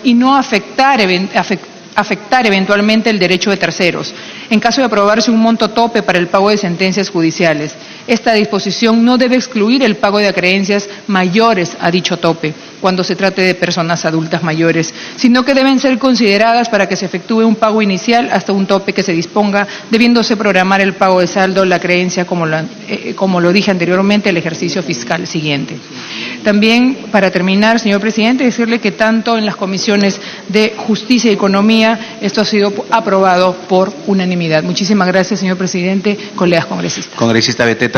y no afectar eventualmente el derecho de terceros, en caso de aprobarse un monto tope para el pago de sentencias judiciales. Esta disposición no debe excluir el pago de acreencias mayores a dicho tope, cuando se trate de personas adultas mayores, sino que deben ser consideradas para que se efectúe un pago inicial hasta un tope que se disponga, debiéndose programar el pago de saldo, la acreencia, como lo dije anteriormente, el ejercicio fiscal siguiente. También, para terminar, señor presidente, decirle que tanto en las comisiones de Justicia y Economía esto ha sido aprobado por unanimidad. Muchísimas gracias, señor presidente, colegas congresistas. Congresista Beteta.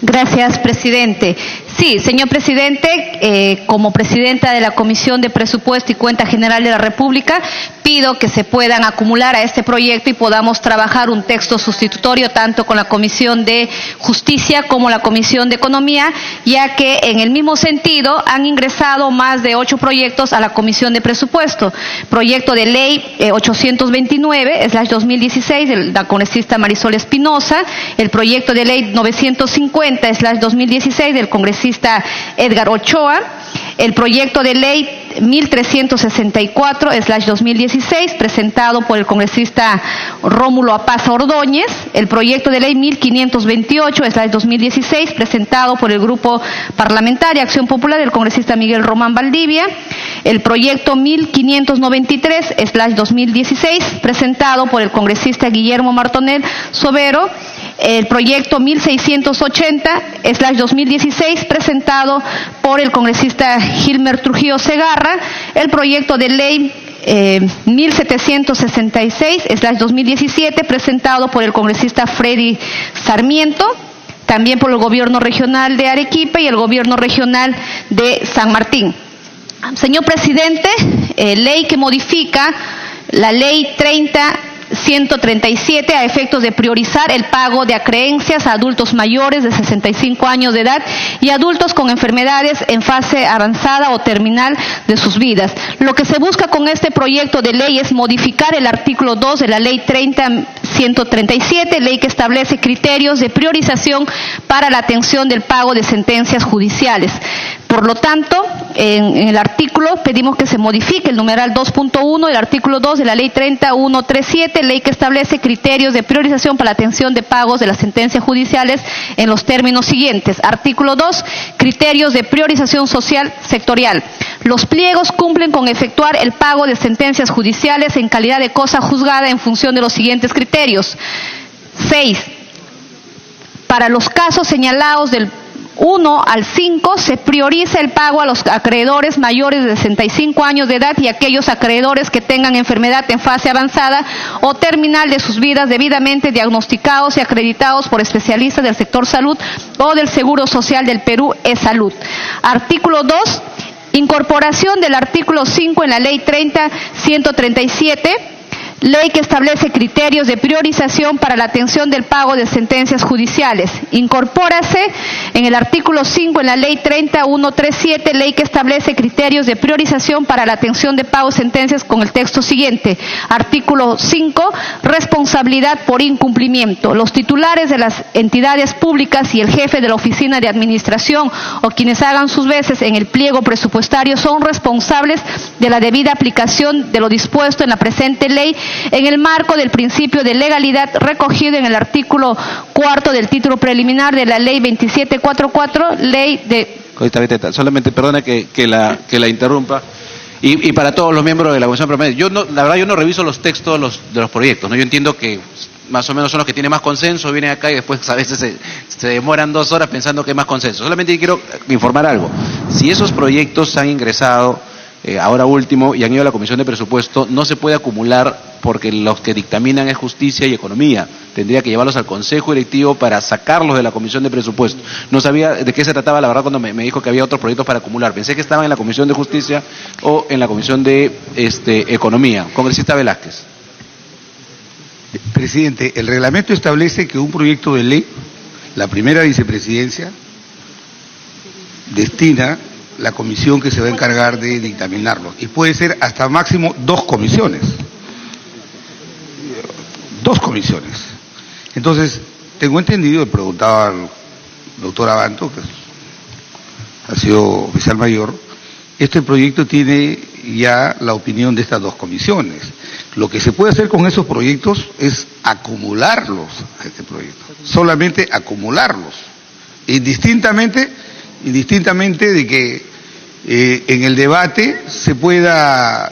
Gracias, presidente. Sí, señor presidente, como presidenta de la Comisión de Presupuesto y Cuenta General de la República, pido que se puedan acumular a este proyecto y podamos trabajar un texto sustitutorio tanto con la Comisión de Justicia como la Comisión de Economía, ya que en el mismo sentido han ingresado más de 8 proyectos a la Comisión de Presupuesto. Proyecto de ley 829/2016 de la congresista Marisol Espinosa, el proyecto de ley 950/2016 del congresista Edgar Ochoa, el proyecto de ley 1364/2016 presentado por el congresista Rómulo Apaza Ordóñez, el proyecto de ley 1528/2016 presentado por el grupo parlamentario Acción Popular del congresista Miguel Román Valdivia, el proyecto 1593/2016 presentado por el congresista Guillermo Martonell Sobero, el proyecto 1680/2016 presentado por el congresista Gilmer Trujillo Segarra, el proyecto de ley 1766/2017 presentado por el congresista Freddy Sarmiento, también por el gobierno regional de Arequipa y el gobierno regional de San Martín. Señor presidente, ley que modifica la ley 137 a efectos de priorizar el pago de acreencias a adultos mayores de 65 años de edad y adultos con enfermedades en fase avanzada o terminal de sus vidas. Lo que se busca con este proyecto de ley es modificar el artículo 2 de la ley 137, ley que establece criterios de priorización para la atención del pago de sentencias judiciales. Por lo tanto, en el artículo pedimos que se modifique el numeral 2.1 del artículo 2 de la ley 30137, ley que establece criterios de priorización para la atención de pagos de las sentencias judiciales en los términos siguientes. Artículo 2, criterios de priorización social sectorial. Los pliegos cumplen con efectuar el pago de sentencias judiciales en calidad de cosa juzgada en función de los siguientes criterios. 6. Para los casos señalados del 1 al 5 se prioriza el pago a los acreedores mayores de 65 años de edad y aquellos acreedores que tengan enfermedad en fase avanzada o terminal de sus vidas debidamente diagnosticados y acreditados por especialistas del sector salud o del Seguro Social del Perú, E-Salud. Artículo 2. Incorporación del artículo 5 en la ley 137, ley que establece criterios de priorización para la atención del pago de sentencias judiciales. Incorpórase en el artículo 5 en la ley 30137, ley que establece criterios de priorización para la atención de pago de sentencias con el texto siguiente. Artículo 5, responsabilidad por incumplimiento. Los titulares de las entidades públicas y el jefe de la oficina de administración o quienes hagan sus veces en el pliego presupuestario son responsables de la debida aplicación de lo dispuesto en la presente ley en el marco del principio de legalidad recogido en el artículo 4 del título preliminar de la ley 2744, ley de... Solamente perdona que la interrumpa. Y para todos los miembros de la Comisión Permanente, la verdad yo no reviso los textos de los proyectos, ¿no? Yo entiendo que más o menos son los que tienen más consenso, vienen acá y después a veces se demoran 2 horas pensando que hay más consenso. Solamente quiero informar algo. Si esos proyectos han ingresado ahora último y han ido a la Comisión de Presupuesto, no se puede acumular porque los que dictaminan es Justicia y Economía. Tendría que llevarlos al Consejo Directivo para sacarlos de la Comisión de Presupuesto. No sabía de qué se trataba, la verdad, cuando me dijo que había otros proyectos para acumular. Pensé que estaban en la Comisión de Justicia o en la Comisión de Economía. Congresista Velázquez. Presidente, el reglamento establece que un proyecto de ley, la primera vicepresidencia, destina la comisión que se va a encargar de dictaminarlo. Y puede ser hasta máximo 2 comisiones. 2 comisiones. Entonces, tengo entendido, le preguntaba al doctor Abanto, que ha sido oficial mayor, este proyecto tiene ya la opinión de estas dos comisiones. Lo que se puede hacer con esos proyectos es acumularlos a este proyecto, solamente acumularlos, indistintamente de que en el debate se pueda,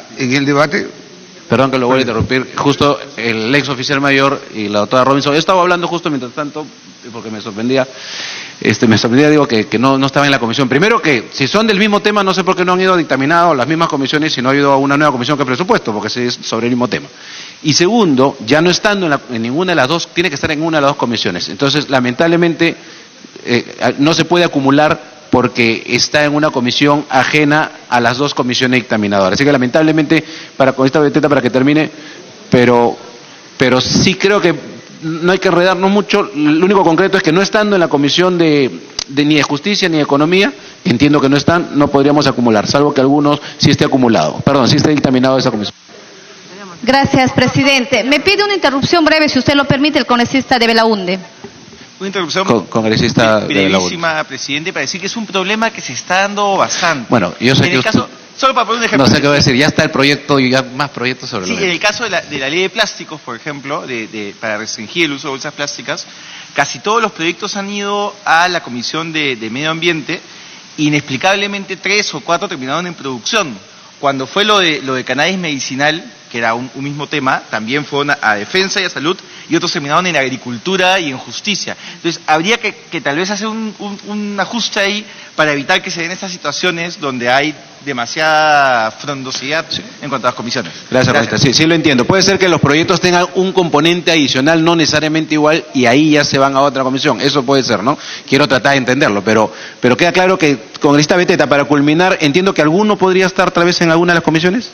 Perdón que lo voy a interrumpir, justo el ex oficial mayor y la doctora Robinson, yo estaba hablando justo mientras tanto, porque me sorprendía, digo, que no estaba en la comisión. Primero que, si son del mismo tema, no sé por qué no han ido dictaminados las mismas comisiones y no ha ido a una nueva comisión que presupuesto, porque es sobre el mismo tema. Y segundo, ya no estando en ninguna de las dos, tiene que estar en una de las dos comisiones. Entonces, lamentablemente, no se puede acumular porque está en una comisión ajena a las dos comisiones dictaminadoras. Así que lamentablemente, con esta beteta para que termine, pero sí creo que no hay que enredarnos mucho. Lo único concreto es que no estando en la comisión ni de justicia ni de economía, entiendo que no están, no podríamos acumular, salvo que algunos sí esté acumulado. Perdón, sí esté dictaminado esa comisión. Gracias, presidente. Me pide una interrupción breve, si usted lo permite, el congresista de Belaunde. Una interrupción congresista brevísima, presidente, para decir que es un problema que se está dando bastante. Bueno, yo sé en que el caso, solo para poner un ejemplo. No sé qué voy a decir, ya está el proyecto y ya más proyectos sobre Sí, en el caso de la ley de plásticos, por ejemplo, para restringir el uso de bolsas plásticas, casi todos los proyectos han ido a la Comisión de Medio Ambiente, inexplicablemente 3 o 4 terminaron en producción. Cuando fue lo de cannabis medicinal, que era un mismo tema, también fueron a defensa y a salud, y otros terminaron en agricultura y en justicia. Entonces, habría que tal vez hacer un ajuste ahí para evitar que se den estas situaciones donde hay demasiada frondosidad en cuanto a las comisiones. Gracias. Sí, lo entiendo. Puede ser que los proyectos tengan un componente adicional, no necesariamente igual, y ahí ya se van a otra comisión. Eso puede ser, ¿no? Quiero tratar de entenderlo, pero queda claro que, congresista Beteta, para culminar, entiendo que alguno podría estar tal vez en alguna de las comisiones.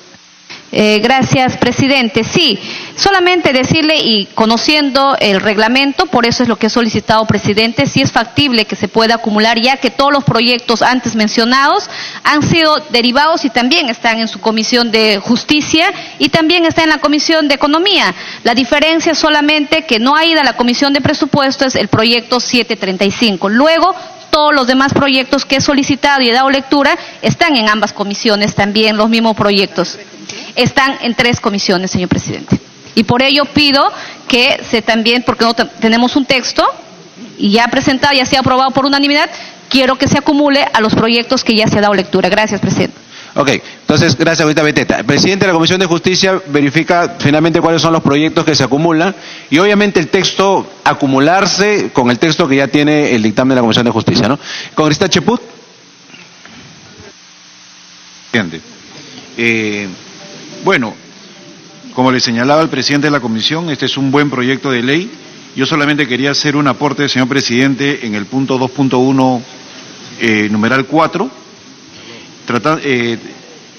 Gracias, presidente. Sí, solamente decirle, y conociendo el reglamento, por eso es lo que he solicitado, presidente, si es factible que se pueda acumular, ya que todos los proyectos antes mencionados han sido derivados y también están en su comisión de justicia y también está en la comisión de economía. La diferencia es solamente que no ha ido a la comisión de presupuesto, es el proyecto 735. Luego, todos los demás proyectos que he solicitado y he dado lectura están en ambas comisiones también, los mismos proyectos. Están en 3 comisiones, señor presidente. Y por ello pido que se también, porque no tenemos un texto y ya presentado, ya se ha aprobado por unanimidad, quiero que se acumule a los proyectos que ya se ha dado lectura. Gracias, presidente. Ok, entonces, gracias, ahorita Beteta. El presidente de la Comisión de Justicia verifica finalmente cuáles son los proyectos que se acumulan y obviamente el texto acumularse con el texto que ya tiene el dictamen de la Comisión de Justicia, ¿no? Congresista Cheput. Bueno, como le señalaba el presidente de la Comisión, este es un buen proyecto de ley. Yo solamente quería hacer un aporte, señor presidente, en el punto 2.1, numeral 4,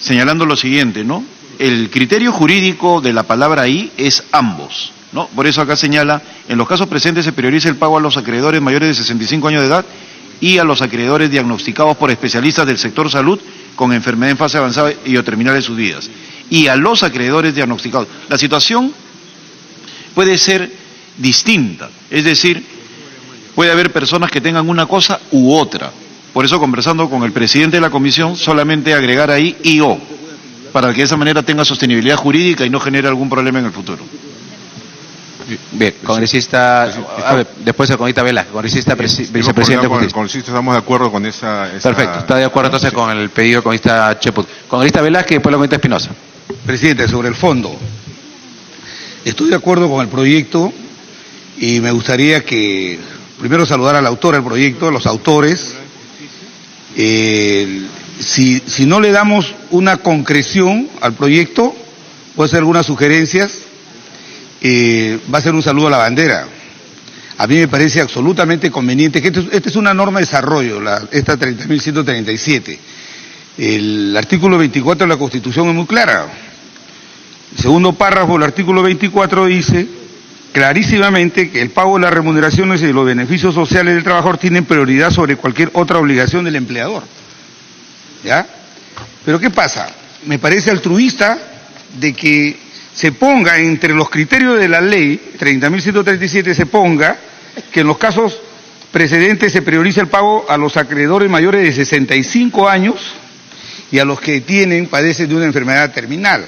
señalando lo siguiente, ¿no? El criterio jurídico de la palabra ahí es ambos, ¿no? Por eso acá señala, en los casos presentes se prioriza el pago a los acreedores mayores de 65 años de edad y a los acreedores diagnosticados por especialistas del sector salud con enfermedad en fase avanzada y o terminal de sus vidas. Y a los acreedores diagnosticados. La situación puede ser distinta, es decir, puede haber personas que tengan una cosa u otra. Por eso, conversando con el presidente de la comisión, solamente agregar ahí y o, para que de esa manera tenga sostenibilidad jurídica y no genere algún problema en el futuro. Bien, congresista, a ver, después el congresista Vela, congresista vicepresidente de Justicia. Congresista, estamos de acuerdo con esa... Perfecto, está de acuerdo entonces con el pedido del congresista Cheput. Congresista Velázquez y después el congresista Espinosa. Presidente, sobre el fondo, estoy de acuerdo con el proyecto y me gustaría que primero saludar al autor del proyecto, a los autores. Si no le damos una concreción al proyecto, puedo hacer algunas sugerencias. Va a ser un saludo a la bandera. A mí me parece absolutamente conveniente que esta es una norma de desarrollo, esta 30.137. El artículo 24 de la Constitución es muy clara. El segundo párrafo del artículo 24 dice clarísimamente que el pago de las remuneraciones y los beneficios sociales del trabajador tienen prioridad sobre cualquier otra obligación del empleador. ¿Ya? Pero ¿qué pasa? Me parece altruista de que se ponga entre los criterios de la ley 30.137, se ponga que en los casos precedentes se prioriza el pago a los acreedores mayores de 65 años y a los que padecen de una enfermedad terminal.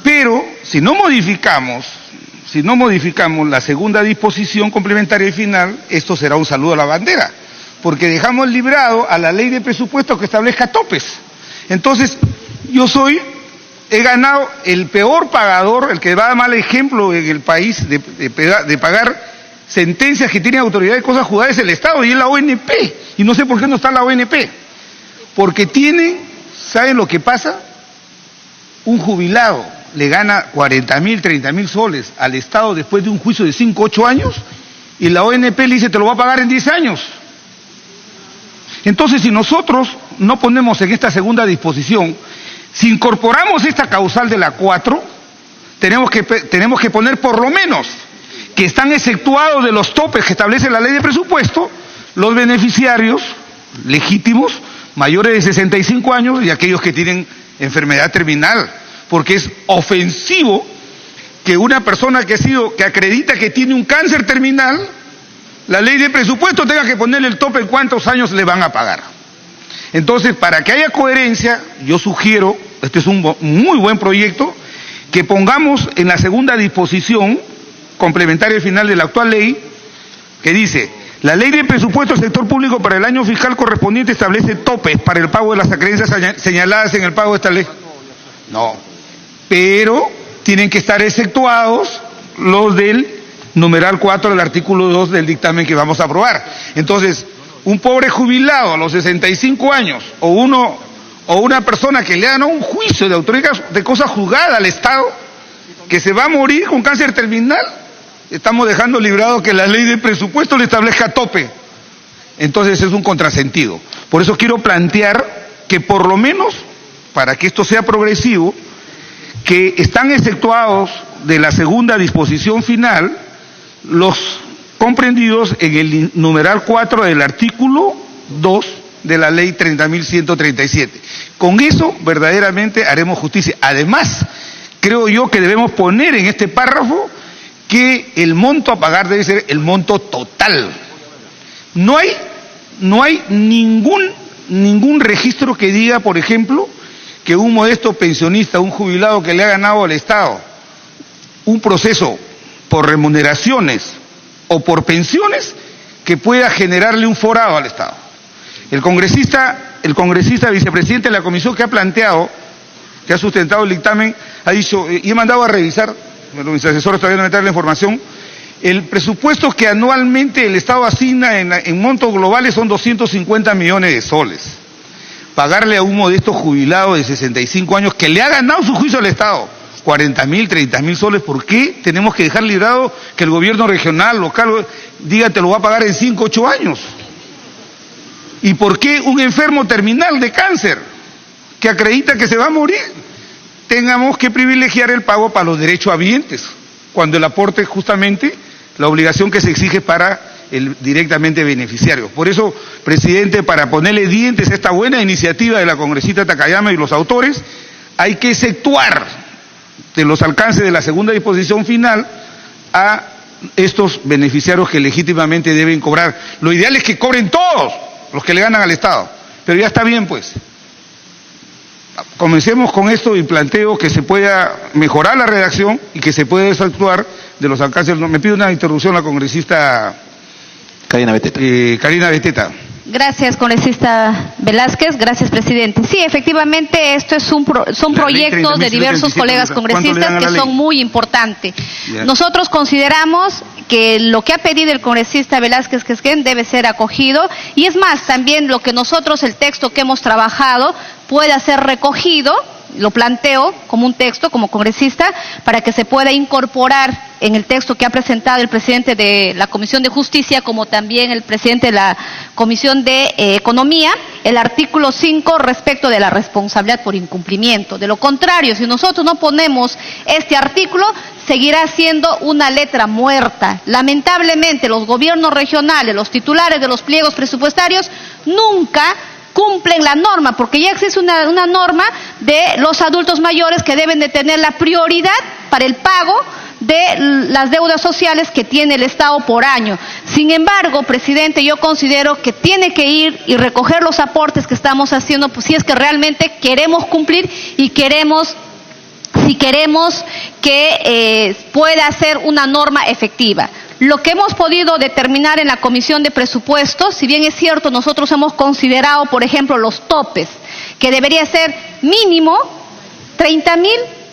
Pero si no modificamos la segunda disposición complementaria y final, esto será un saludo a la bandera, porque dejamos librado a la ley de presupuesto que establezca topes. Entonces, he ganado el peor pagador, el que va a dar mal ejemplo en el país de pagar sentencias que tienen autoridad de cosas juzgadas, el Estado, y es la ONP. Y no sé por qué no está la ONP. Porque ¿saben lo que pasa? Un jubilado le gana 40.000, 30.000 soles al Estado después de un juicio de 5, 8 años, y la ONP le dice, te lo va a pagar en 10 años. Entonces, si nosotros no ponemos en esta segunda disposición, si incorporamos esta causal de la 4, tenemos que poner por lo menos que están exceptuados de los topes que establece la ley de presupuesto los beneficiarios legítimos mayores de 65 años y aquellos que tienen enfermedad terminal, porque es ofensivo que una persona que acredita que tiene un cáncer terminal, la ley de presupuesto tenga que ponerle el tope en cuántos años le van a pagar. Entonces, para que haya coherencia, yo sugiero, este es un muy buen proyecto, que pongamos en la segunda disposición complementaria final de la actual ley, que dice, la ley de presupuesto del sector público para el año fiscal correspondiente establece topes para el pago de las acreencias señaladas en el pago de esta ley. No, pero tienen que estar exceptuados los del numeral 4 del artículo 2 del dictamen que vamos a aprobar. Entonces, un pobre jubilado a los 65 años o una persona que le hagan un juicio de autoridad de cosa juzgada al Estado, que se va a morir con cáncer terminal, estamos dejando librado que la ley de presupuesto le establezca tope. Entonces es un contrasentido. Por eso quiero plantear que por lo menos, para que esto sea progresivo, que están exceptuados de la segunda disposición final los comprendidos en el numeral 4 del artículo 2 de la ley 30.137. Con eso verdaderamente haremos justicia. Además, creo yo que debemos poner en este párrafo que el monto a pagar debe ser el monto total. No hay ningún registro que diga, por ejemplo, que un modesto pensionista, un jubilado que le ha ganado al Estado un proceso por remuneraciones o por pensiones, que pueda generarle un forado al Estado. El congresista vicepresidente de la comisión que ha sustentado el dictamen, ha dicho, y he mandado a revisar, mis asesores todavía no me traen la información, el presupuesto que anualmente el Estado asigna en montos globales son 250 millones de soles. Pagarle a un modesto jubilado de 65 años que le ha ganado su juicio al Estado 40.000, 30.000 soles, ¿por qué tenemos que dejar librado que el gobierno regional, local, diga te lo va a pagar en 5, 8 años? ¿Y por qué un enfermo terminal de cáncer que acredita que se va a morir, tengamos que privilegiar el pago para los derechohabientes, cuando el aporte es justamente la obligación que se exige para el directamente beneficiario? Por eso, presidente, para ponerle dientes a esta buena iniciativa de la congresista Takayama y los autores, hay que exceptuar de los alcances de la segunda disposición final a estos beneficiarios que legítimamente deben cobrar. Lo ideal es que cobren todos los que le ganan al Estado, pero ya está bien, pues. Comencemos con esto y planteo que se pueda mejorar la redacción y que se pueda exceptuar de los alcances. Me pide una interrupción la congresista Karina Beteta. Gracias, congresista Velázquez. Gracias, presidente. Sí, efectivamente, esto son proyectos de diversos colegas congresistas que son muy importantes. Nosotros consideramos que lo que ha pedido el congresista Velázquez Quesquén debe ser acogido, y es más, también lo que nosotros, el texto que hemos trabajado, pueda ser recogido, lo planteo como un texto, como congresista, para que se pueda incorporar en el texto que ha presentado el presidente de la Comisión de Justicia, como también el presidente de la Comisión de Economía, el artículo 5 respecto de la responsabilidad por incumplimiento. De lo contrario, si nosotros no ponemos este artículo, seguirá siendo una letra muerta. Lamentablemente, los gobiernos regionales, los titulares de los pliegos presupuestarios, nunca cumplen la norma, porque ya existe una norma de los adultos mayores que deben de tener la prioridad para el pago de las deudas sociales que tiene el Estado por año. Sin embargo, presidente, yo considero que tiene que ir y recoger los aportes que estamos haciendo, pues si es que realmente queremos cumplir y si queremos que pueda ser una norma efectiva. Lo que hemos podido determinar en la Comisión de Presupuestos, si bien es cierto, nosotros hemos considerado, por ejemplo, los topes, que debería ser mínimo 30.000,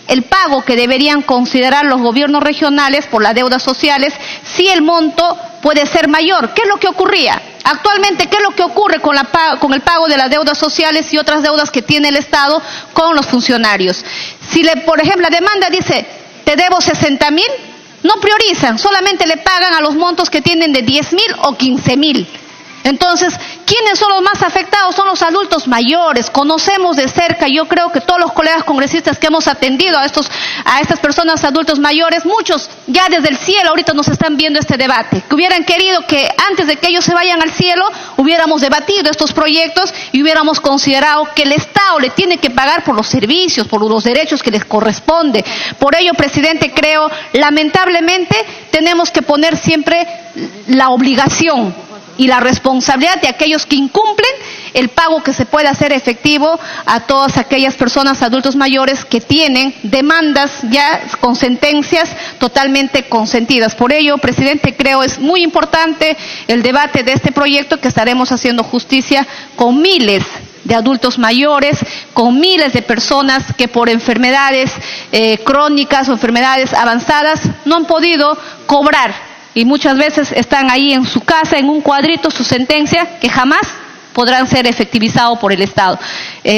el pago que deberían considerar los gobiernos regionales por las deudas sociales, si el monto puede ser mayor. ¿Qué es lo que ocurría? Actualmente, ¿qué es lo que ocurre con el pago de las deudas sociales y otras deudas que tiene el Estado con los funcionarios? Si, por ejemplo, la demanda dice, te debo 60.000, no priorizan, solamente le pagan a los montos que tienen de 10.000 o 15.000. Entonces, ¿quiénes son los más afectados? Son los adultos mayores. Conocemos de cerca, yo creo que todos los colegas congresistas que hemos atendido a estas personas adultos mayores, muchos ya desde el cielo ahorita nos están viendo este debate, que hubieran querido que antes de que ellos se vayan al cielo hubiéramos debatido estos proyectos y hubiéramos considerado que el Estado le tiene que pagar por los servicios, por los derechos que les corresponde. Por ello, presidente, creo, lamentablemente, tenemos que poner siempre la obligación y la responsabilidad de aquellos que incumplen el pago que se pueda hacer efectivo a todas aquellas personas adultos mayores que tienen demandas ya con sentencias totalmente consentidas. Por ello, presidente, creo es muy importante el debate de este proyecto, que estaremos haciendo justicia con miles de adultos mayores, con miles de personas que por enfermedades crónicas o enfermedades avanzadas no han podido cobrar. Y muchas veces están ahí en su casa, en un cuadrito, su sentencia, que jamás podrán ser efectivizados por el Estado.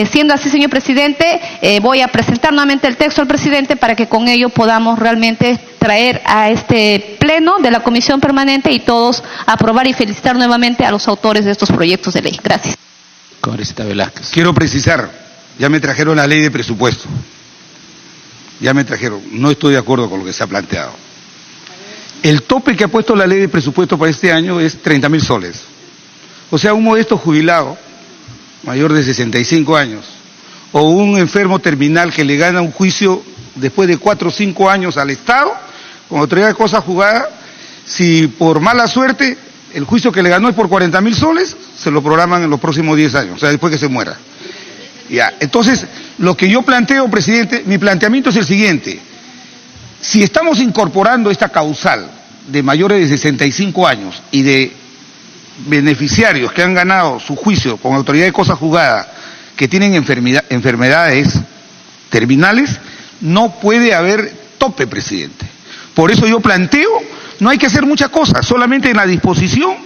Siendo así, señor presidente, voy a presentar nuevamente el texto al presidente para que con ello podamos realmente traer a este pleno de la Comisión Permanente y todos aprobar y felicitar nuevamente a los autores de estos proyectos de ley. Gracias. Congresista Velázquez. Quiero precisar, ya me trajeron la ley de presupuesto. Ya me trajeron, no estoy de acuerdo con lo que se ha planteado. El tope que ha puesto la ley de presupuesto para este año es 30.000 soles. O sea, un modesto jubilado, mayor de 65 años, o un enfermo terminal que le gana un juicio después de 4 o 5 años al Estado, con autoridad de cosa juzgada, si por mala suerte el juicio que le ganó es por 40.000 soles, se lo programan en los próximos 10 años, o sea, después que se muera. Ya, entonces, lo que yo planteo, presidente, mi planteamiento es el siguiente. Si estamos incorporando esta causal de mayores de 65 años y de beneficiarios que han ganado su juicio con autoridad de cosa juzgada que tienen enfermedades terminales, no puede haber tope, presidente. Por eso yo planteo, no hay que hacer muchas cosas, solamente en la disposición,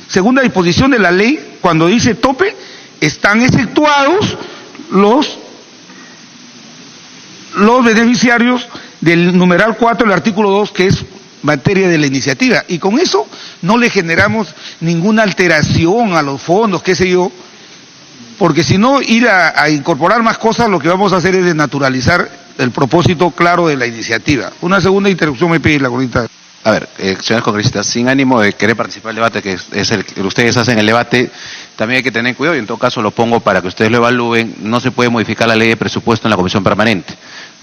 segunda disposición de la ley, cuando dice tope, están exceptuados los beneficiarios del numeral 4 del artículo 2, que es materia de la iniciativa, y con eso no le generamos ninguna alteración a los fondos, qué sé yo, porque si no ir a incorporar más cosas, lo que vamos a hacer es desnaturalizar el propósito claro de la iniciativa. Una segunda interrupción me pide la congresista. A ver, señores congresistas, sin ánimo de querer participar del debate, que es el que ustedes hacen el debate, también hay que tener cuidado, y en todo caso lo pongo para que ustedes lo evalúen. No se puede modificar la ley de presupuesto en la Comisión Permanente.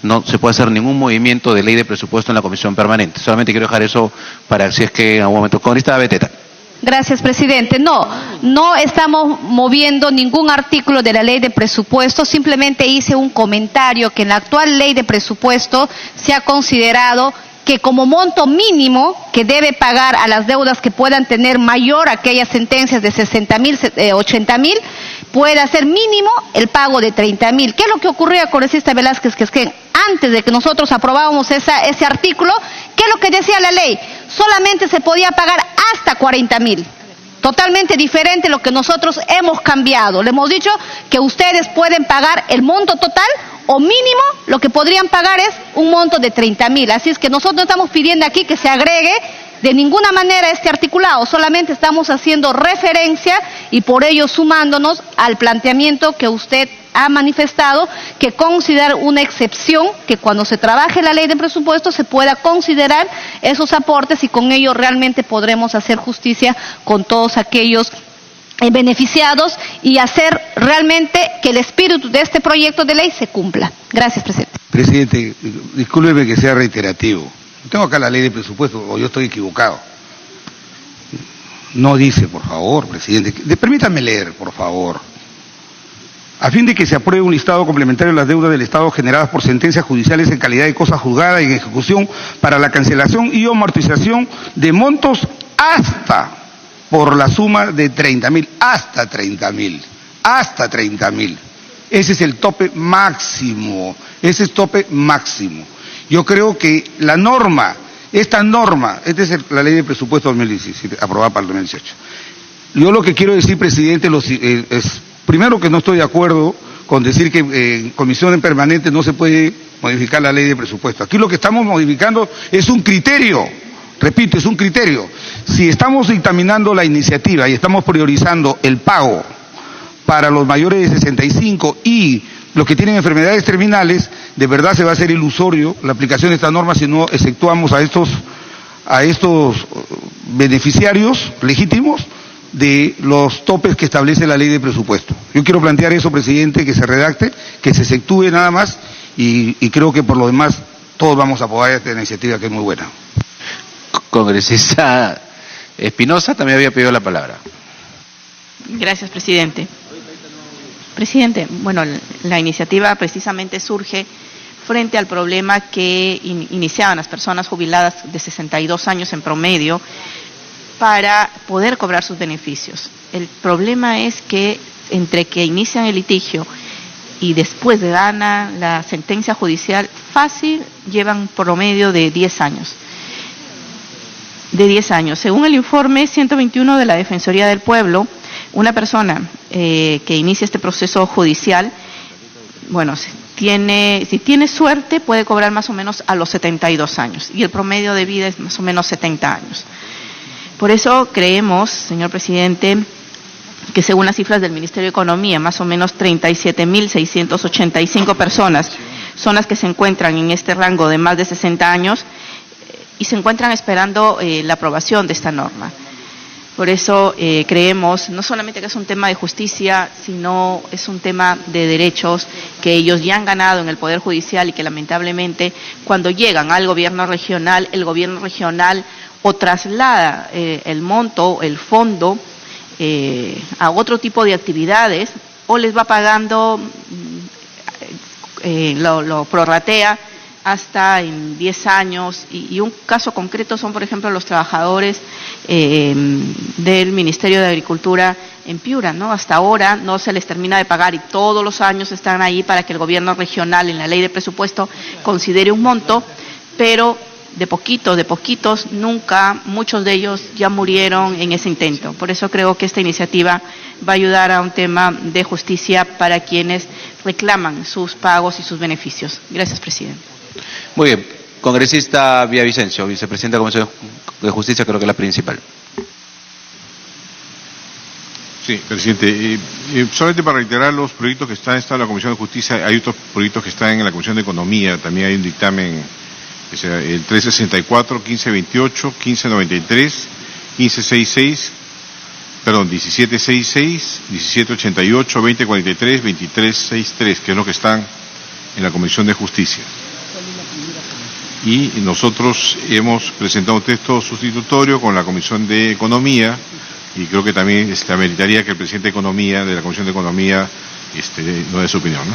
No se puede hacer ningún movimiento de ley de presupuesto en la Comisión Permanente. Solamente quiero dejar eso para si es que en algún momento... Congresista Beteta. Gracias, presidente. No estamos moviendo ningún artículo de la ley de presupuesto, simplemente hice un comentario que en la actual ley de presupuesto se ha considerado que como monto mínimo que debe pagar a las deudas que puedan tener mayor a aquellas sentencias de 60.000, 80.000, pueda ser mínimo el pago de 30.000. ¿Qué es lo que ocurría, congresista Velázquez? Que es que antes de que nosotros aprobábamos ese artículo, ¿qué es lo que decía la ley? Solamente se podía pagar hasta 40.000. Totalmente diferente lo que nosotros hemos cambiado. Le hemos dicho que ustedes pueden pagar el monto total o mínimo lo que podrían pagar es un monto de 30.000. Así es que nosotros estamos pidiendo aquí que se agregue de ninguna manera este articulado, solamente estamos haciendo referencia y por ello sumándonos al planteamiento que usted ha manifestado, que considerar una excepción, que cuando se trabaje la ley de presupuesto se pueda considerar esos aportes y con ello realmente podremos hacer justicia con todos aquellos beneficiados y hacer realmente que el espíritu de este proyecto de ley se cumpla. Gracias, presidente. Presidente, discúlpeme que sea reiterativo. Tengo acá la ley de presupuesto, o yo estoy equivocado. No dice, por favor, presidente. Permítame leer, por favor. A fin de que se apruebe un listado complementario de las deudas del Estado generadas por sentencias judiciales en calidad de cosa juzgada y en ejecución para la cancelación y amortización de montos hasta por la suma de 30.000, hasta 30.000. Ese es el tope máximo, ese es tope máximo. Yo creo que la norma, esta es la ley de presupuesto 2017, aprobada para el 2018. Yo lo que quiero decir, presidente, es primero que no estoy de acuerdo con decir que en comisión permanente no se puede modificar la ley de presupuesto. Aquí lo que estamos modificando es un criterio, repito, es un criterio. Si estamos dictaminando la iniciativa y estamos priorizando el pago para los mayores de 65 y los que tienen enfermedades terminales, de verdad se va a hacer ilusorio la aplicación de esta norma si no exceptuamos a estos beneficiarios legítimos de los topes que establece la ley de presupuesto. Yo quiero plantear eso, presidente, que se redacte, que se exceptúe nada más y creo que por lo demás todos vamos a apoyar esta iniciativa que es muy buena. Congresista Espinosa también había pedido la palabra. Gracias, presidente. Presidente, bueno, la iniciativa precisamente surge frente al problema que iniciaban las personas jubiladas de 62 años en promedio para poder cobrar sus beneficios. El problema es que entre que inician el litigio y después de gana la sentencia judicial, fácil llevan promedio de 10 años. Según el informe 121 de la Defensoría del Pueblo, una persona que inicia este proceso judicial, bueno, si tiene suerte puede cobrar más o menos a los 72 años y el promedio de vida es más o menos 70 años. Por eso creemos, señor presidente, que según las cifras del Ministerio de Economía, más o menos 37.685 personas son las que se encuentran en este rango de más de 60 años y se encuentran esperando la aprobación de esta norma. Por eso creemos, no solamente que es un tema de justicia, sino es un tema de derechos que ellos ya han ganado en el Poder Judicial y que lamentablemente cuando llegan al gobierno regional, el gobierno regional o traslada el monto, el fondo, a otro tipo de actividades o les va pagando, lo prorratea hasta en 10 años y un caso concreto son, por ejemplo, los trabajadores del Ministerio de Agricultura en Piura, ¿no? Hasta ahora no se les termina de pagar y todos los años están ahí para que el gobierno regional en la ley de presupuesto considere un monto, pero de poquitos, nunca, muchos de ellos ya murieron en ese intento. Por eso creo que esta iniciativa va a ayudar a un tema de justicia para quienes reclaman sus pagos y sus beneficios. Gracias, presidente. Muy bien. Congresista Villavicencio, vicepresidenta de la Comisión de Justicia, creo que es la principal. Sí, presidente. Solamente para reiterar los proyectos que están en la Comisión de Justicia, hay otros proyectos que están en la Comisión de Economía, también hay un dictamen, el 364, 1528, 1593, 1566, perdón, 1766, 1788, 2043, 2363, que es lo que están en la Comisión de Justicia. Y nosotros hemos presentado un texto sustitutorio con la Comisión de Economía y creo que también ameritaría que el presidente de la Comisión de Economía nos dé su opinión, ¿no?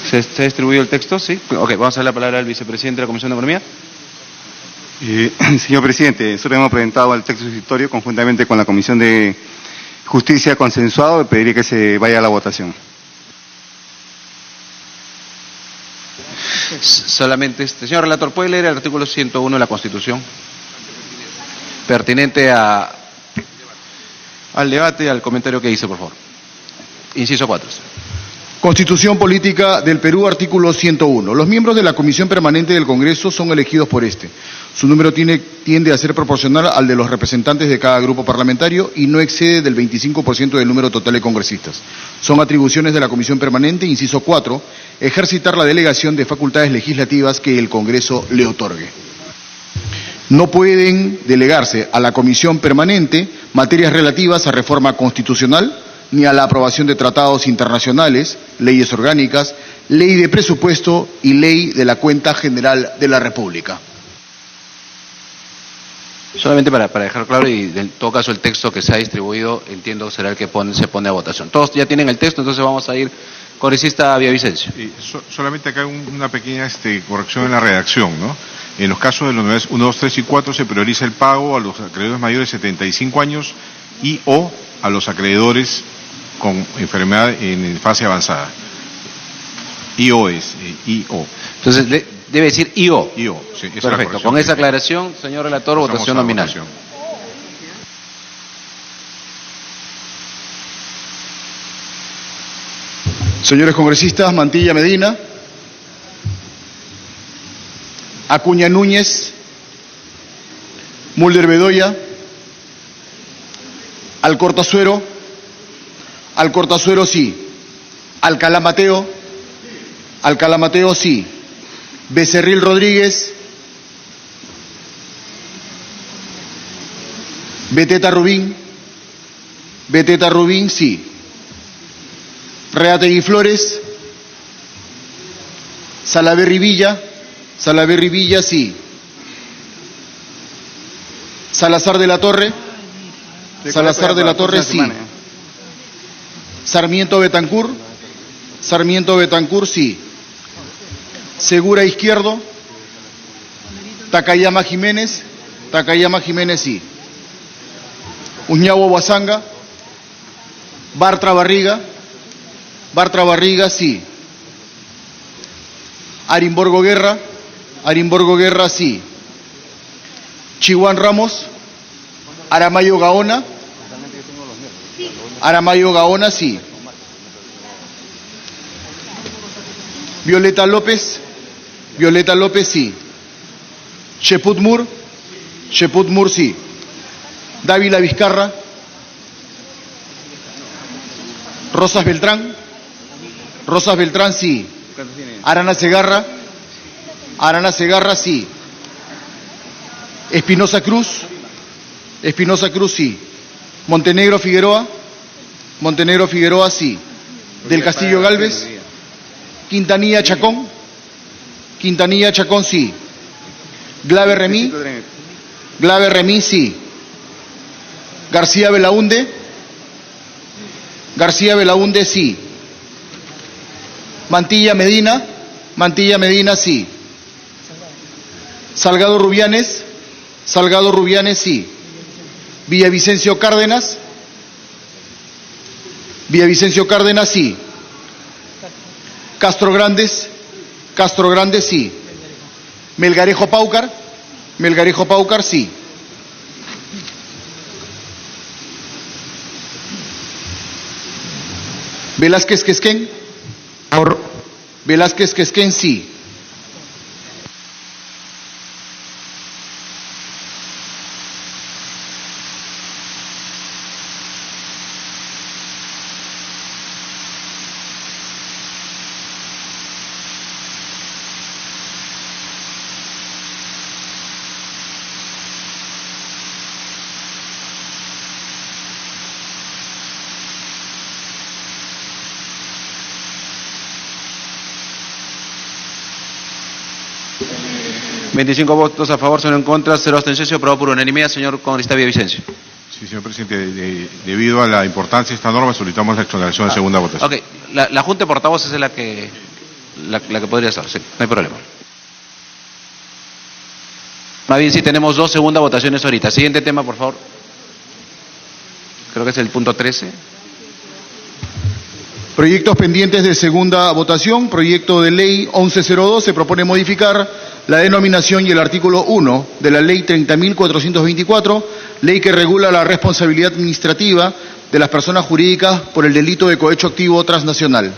¿Se ha distribuido el texto? Sí. Ok, vamos a dar la palabra al vicepresidente de la Comisión de Economía. Señor presidente, nosotros hemos presentado el texto sustitutorio conjuntamente con la Comisión de Justicia consensuado y pediría que se vaya a la votación. Solamente, señor relator, ¿puede leer el artículo 101 de la Constitución? Pertinente al debate, al comentario que hice, por favor. Inciso 4. Constitución Política del Perú, artículo 101. Los miembros de la Comisión Permanente del Congreso son elegidos por este. Su número tiende a ser proporcional al de los representantes de cada grupo parlamentario y no excede del 25% del número total de congresistas. Son atribuciones de la Comisión Permanente, inciso 4, ejercitar la delegación de facultades legislativas que el Congreso le otorgue. No pueden delegarse a la Comisión Permanente materias relativas a reforma constitucional, ni a la aprobación de tratados internacionales, leyes orgánicas, Ley de Presupuesto y Ley de la Cuenta General de la República. Solamente para dejar claro, y en todo caso el texto que se ha distribuido, entiendo será el que se pone a votación. Todos ya tienen el texto, entonces vamos a ir. Congresista Villavicencio. Solamente acá una pequeña corrección en la redacción, ¿no? En los casos de los niveles 1, 2, 3 y 4 se prioriza el pago a los acreedores mayores de 75 años y o a los acreedores con enfermedad en fase avanzada. IO es, IO. Entonces, debe decir IO. IO, sí. Perfecto. Con esa aclaración, señor relator, votación nominal. Votación. Señores congresistas, Mantilla Medina, Acuña Núñez, Mulder Bedoya, Alcorta Suero sí, Alcalá Mateo sí, Becerril Rodríguez, Beteta Rubín sí. Reategui Flores, Salaverry Villa sí. Salazar de la Torre sí. Sarmiento Betancur sí. Segura Izquierdo, Takayama Jiménez sí. Uñabo Huazanga, Bartra Barriga sí. Arimborgo Guerra sí. Chihuán Ramos, Aramayo Gaona sí. Violeta López sí. Sheput Mur sí. Dávila Vizcarra, Rosas Beltrán sí. Arana Segarra sí. Espinosa Cruz sí. Montenegro Figueroa sí. Del Castillo Galvez, Quintanilla Chacón sí. Glave Remí sí. García Belaúnde sí. Mantilla Medina sí. Salgado Rubianes sí. Villavicencio Cárdenas sí. Castro Grandes sí. Melgarejo Paucar sí. Velázquez Quesquén sí. ¿25 votos a favor, 0 en contra, 0 abstenciones? Aprobado por unanimidad. Señor congresista Villavicencio. Sí, señor presidente. Debido a la importancia de esta norma, solicitamos la exoneración de segunda votación. Ok. La Junta de Portavoces es la que podría ser. Sí, no hay problema. Más bien, sí, tenemos 2 segundas votaciones ahorita. Siguiente tema, por favor. Creo que es el punto 13. Proyectos pendientes de segunda votación. Proyecto de ley 1102. Se propone modificar la denominación y el artículo 1 de la ley 30.424, ley que regula la responsabilidad administrativa de las personas jurídicas por el delito de cohecho activo transnacional.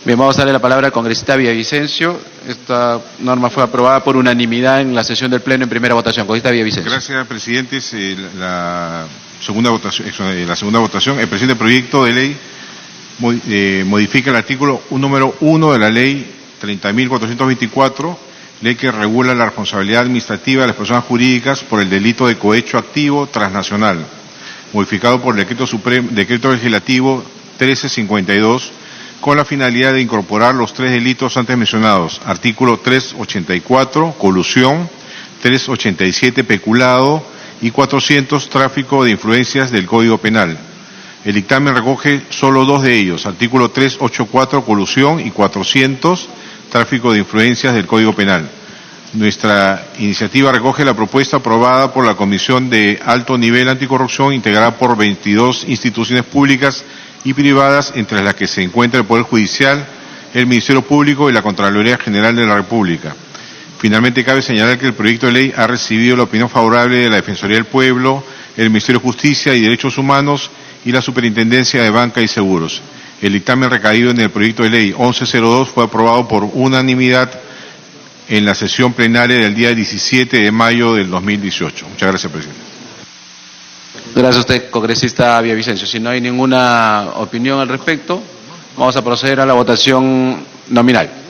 Bien, vamos a darle la palabra al congresista Villavicencio. Esta norma fue aprobada por unanimidad en la sesión del Pleno en primera votación. Congresista Villavicencio. Gracias, presidente. La segunda votación. El presente proyecto de ley modifica el artículo número 1 de la ley 30.424, ley que regula la responsabilidad administrativa de las personas jurídicas por el delito de cohecho activo transnacional, modificado por el decreto legislativo 1352 con la finalidad de incorporar los 3 delitos antes mencionados, artículo 384, colusión, 387, peculado y 400, tráfico de influencias del Código Penal. El dictamen recoge solo 2 de ellos, artículo 384, colusión, y 400, tráfico de influencias del Código Penal. Nuestra iniciativa recoge la propuesta aprobada por la Comisión de Alto Nivel Anticorrupción, integrada por 22 instituciones públicas y privadas, entre las que se encuentra el Poder Judicial, el Ministerio Público y la Contraloría General de la República. Finalmente, cabe señalar que el proyecto de ley ha recibido la opinión favorable de la Defensoría del Pueblo, el Ministerio de Justicia y Derechos Humanos y la Superintendencia de Banca y Seguros. El dictamen recaído en el proyecto de ley 1102 fue aprobado por unanimidad en la sesión plenaria del día 17 de mayo del 2018. Muchas gracias, presidente. Gracias a usted, congresista Villavicencio. Si no hay ninguna opinión al respecto, vamos a proceder a la votación nominal.